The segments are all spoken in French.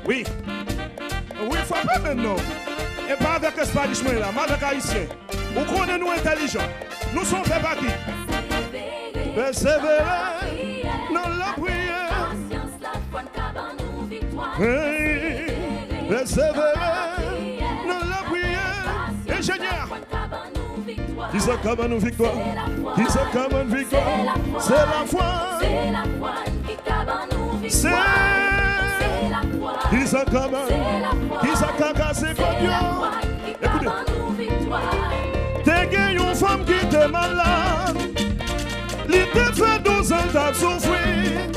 Oui. Oui, faut pas maintenant. Et pas avec l'espagnol là, mais avec haïtien. Vous connaissez nous intelligents. Nous sommes peuple qui persévérer dans la prière. Persévérer dans la prière. Ingénieur. Qui s'accable nous victoire. Qui s'accable nous victoire. C'est la foi. C'est qui s'accable. Qui s'accable, c'est comme Dieu. Écoutez. T'es gagné une femme qui était malade. Il te fait 12 ans de souffrir.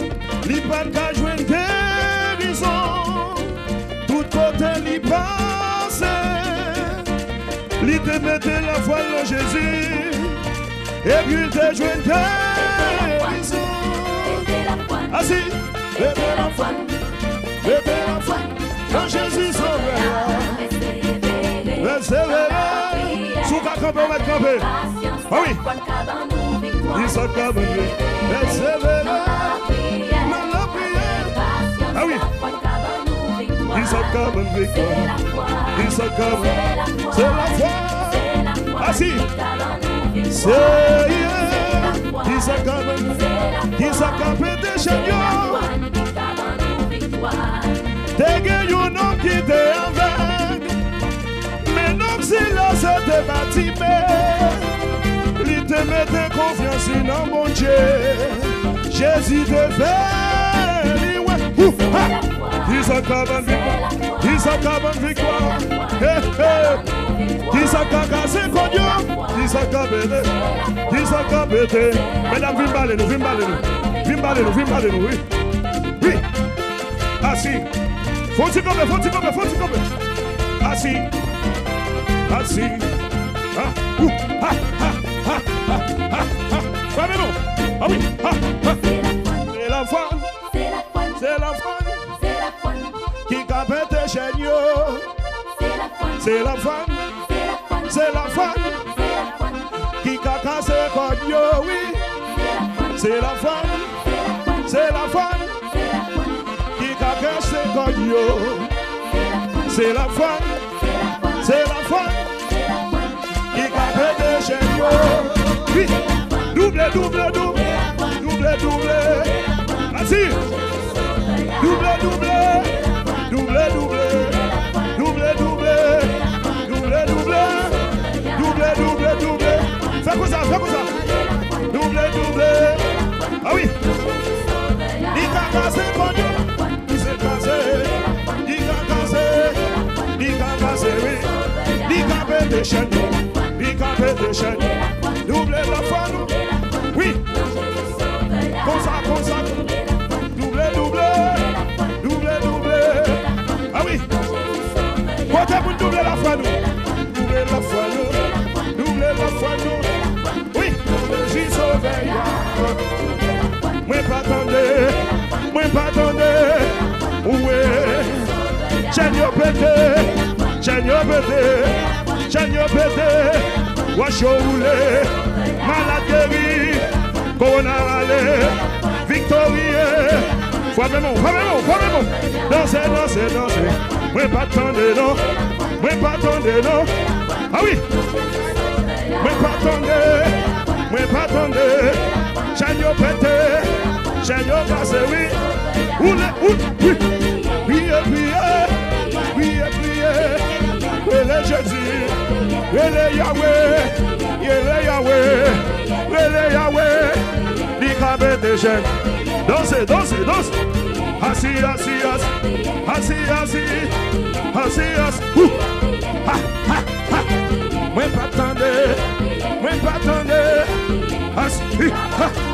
Il pas qu'à jouer une guérison. Tout côté il passe. Il te mettait la foi en Jésus. Et puis il te joué une guérison. Assis, mettez la foi. Mettez la foi. Quand Jésus sauvera. Persévérer. Sous qu'à camper, on va camper. Ah oui. Il s'accable. Persévérer. Dans la prière. Ah oui. Il s'accable. Il s'accable. C'est la foi. Assis. C'est il s'accable. Il s'accable des champions. T'es gagné un homme qui était aveugle. Mais non, si là c'était bâtiment. Il te mettait confiance dans mon Dieu. Jésus te fait. Il s'accable en victoire. Il s'accable en victoire. Il s'accable c'est con Dieu. Il s'accable. Il s'accable. Mesdames, viens baller nous, viens baller nous. Viens baller nous, viens baller nous, oui. Oui. Assis. Faut-il comme, faut-il comme, faut-il comme. Assis. Assis. Ah, ah, ah, ah, ah, ah, ah. Fais-le. Ah oui. Ah, ah. C'est la foi. C'est la foi. C'est la foi. C'est la foi. Qui capte tes chaînes. C'est la foi. C'est la foi. Qui caca ses cognos, oui. C'est la foi. C'est la foi. Qui caca ses cognos. C'est la foi. C'est la foi. Qui capte tes chaînes. Oui. Double, double, double. Double, double. Vas-y. Double, double. Double, double. Double, double. Double, double. Double, double, double. Fais comme ça, fais comme ça. Double, double. Ah oui. Il a cassé, il s'est cassé. Il a cassé. Il a cassé, oui. Il a pété chaîne. Il a pété chaîne. Double la foi, nous. Oui. Comme ça, comme ça. Double, double. Double, double. Ah oui. Côté pour doubler la foi, nous. Doubler la foi, nous. Doubler la foi, nous. Oui. J'y sauveille. Moi pas attendez. Moi pas attendez. Oui. J'ai pété. J'ai pété. J'ai pété. Wash your roulé. Malade guéri. Corona allé. Victorieux. Faut même. Dansez, dansez, dansez. Moi pas attendez, non. Moi pas attendez, non. Ah oui. Moi pas attendez. Moi pas attendez. J'agneau pété. J'agneau cassé, oui. Oulé, oui. Priez, priez. Priez, priez. Relais Jésus. Relais Yahweh. Relais Yahweh. Relais Yahweh. L'icabé des jeunes. Dansez, dansez, dansez. Assis, assis, assis. Assis, assis. Assis, assis. Ha, ha, ha. Moi pas attendez. Moi pas attendez. Assis. Ha.